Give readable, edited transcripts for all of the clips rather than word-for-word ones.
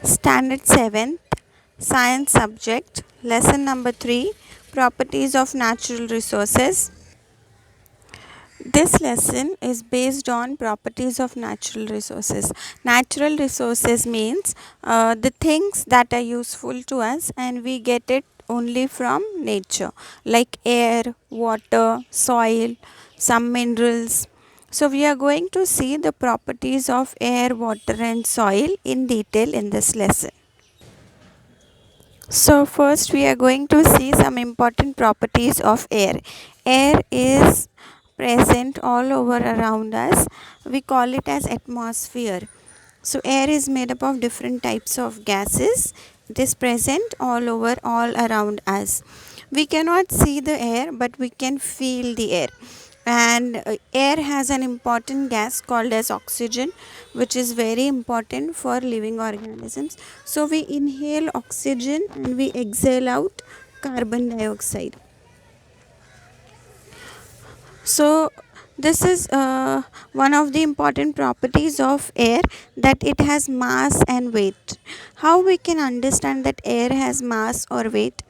Standard 7th, Science subject, Lesson number 3, Properties of Natural Resources. This lesson is based on properties of natural resources. Natural resources means the things that are useful to us and we get it only from nature, like air, water, soil, some minerals. So we are going to see the properties of air, water and soil in detail in this lesson. So first we are going to see some important properties of air. Air is present all over around us. We call it as atmosphere. So air is made up of different types of gases. It is present all around us. We cannot see the air, but we can feel the air. And air has an important gas called as oxygen, which is very important for living organisms. So we inhale oxygen and we exhale out carbon dioxide. So this is one of the important properties of air, that it has mass and weight. How we can understand that air has mass or weight?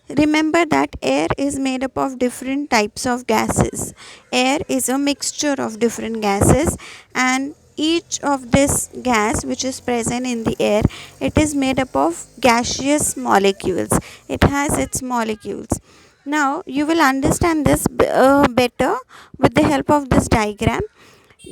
Remember that air is made up of different types of gases. Air is a mixture of different gases, and each of this gas which is present in the air, it is made up of gaseous molecules. It has its molecules. Now you will understand this better with the help of this diagram.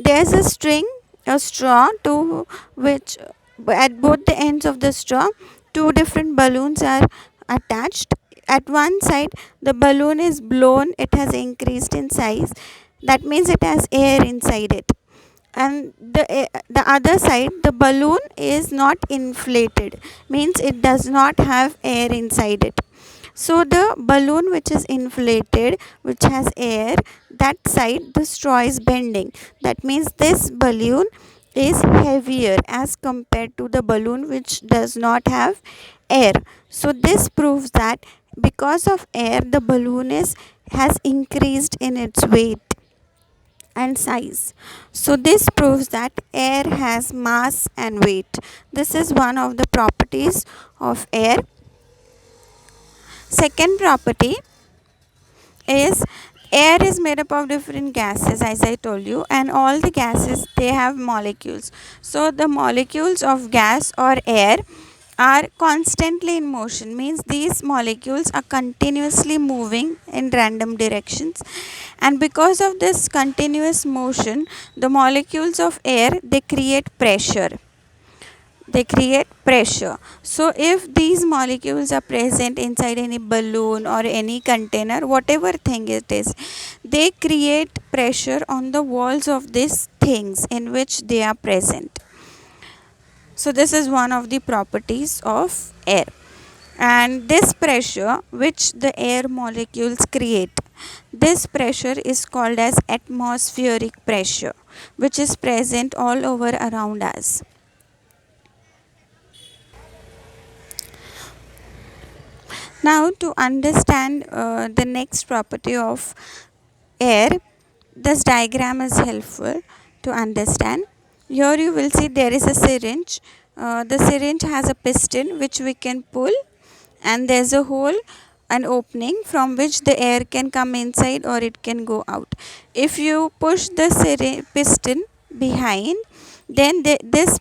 There's a string, a straw, to which at both the ends of the straw two different balloons are attached. At one side the balloon is blown, it has increased in size, that means it has air inside it. And the other side, the balloon is not inflated, means it does not have air inside it. So the balloon which is inflated, which has air, that side the straw is bending. That means this balloon is heavier as compared to the balloon which does not have air. So this proves that because of air, the balloon has increased in its weight and size. So this proves that air has mass and weight. This is one of the properties of air. Second property is air is made up of different gases, as I told you, and all the gases, they have molecules. So the molecules of gas or air are constantly in motion, means these molecules are continuously moving in random directions, and because of this continuous motion, the molecules of air, they create pressure. So if these molecules are present inside any balloon or any container, whatever thing it is, they create pressure on the walls of these things in which they are present. So this is one of the properties of air. And this pressure which the air molecules create, this pressure is called as atmospheric pressure, which is present all over around us. Now to understand the next property of air, this diagram is helpful to understand. Here you will see there is a syringe. The syringe has a piston which we can pull, and there's a hole, an opening from which the air can come inside or it can go out. If you push the piston behind, then this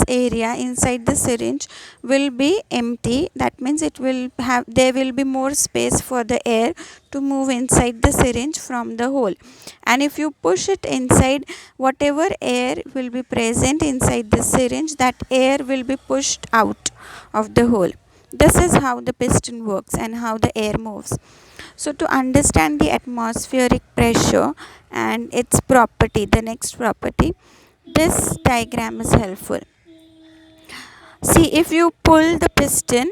area inside the syringe will be empty. That means there will be more space for the air to move inside the syringe from the hole. And if you push it inside, whatever air will be present inside the syringe, that air will be pushed out of the hole. This is how the piston works and how the air moves. So to understand the atmospheric pressure and its property, the next property, this diagram is helpful. See, if you pull the piston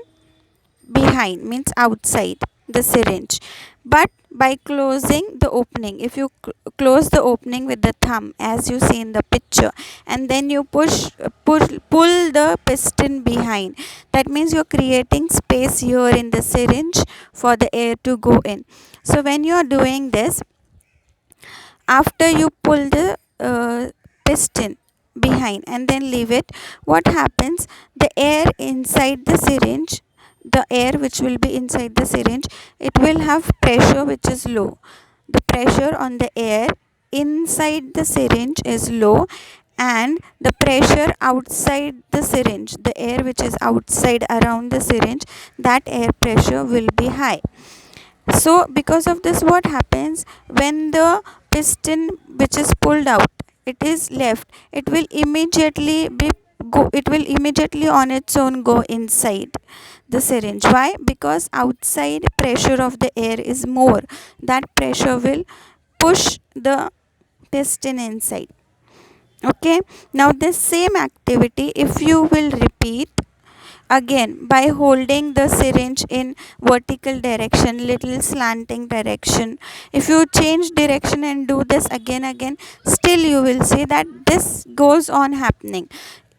behind, means outside the syringe, but by closing the opening, if you close the opening with the thumb as you see in the picture, and then you pull the piston behind, that means you're creating space here in the syringe for the air to go in. So when you are doing this, after you pull the piston behind and then leave it, what happens? The air inside the syringe, the air which will be inside the syringe, it will have pressure which is low. The pressure on the air inside the syringe is low, and the pressure outside the syringe, the air which is outside around the syringe, that air pressure will be high. So because of this, what happens? When the piston which is pulled out, it is left, it will immediately be go it will immediately on its own go inside the syringe. Why? Because outside pressure of the air is more. That pressure will push the piston inside. Okay, now this same activity if you will repeat again by holding the syringe in vertical direction, little slanting direction, if you change direction and do this again, still you will see that this goes on happening.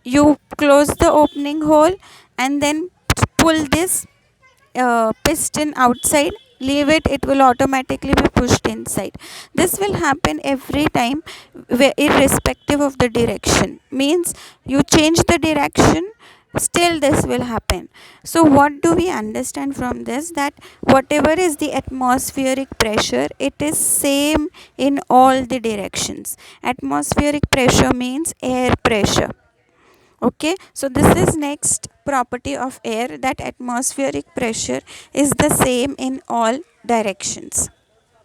You close the opening hole and then pull this piston outside, leave it, it will automatically be pushed inside. This will happen every time, irrespective of the direction. Means you change the direction, still this will happen. So what do we understand from this? That whatever is the atmospheric pressure, it is same in all the directions. Atmospheric pressure means air pressure. Okay, so this is next property of air, that atmospheric pressure is the same in all directions.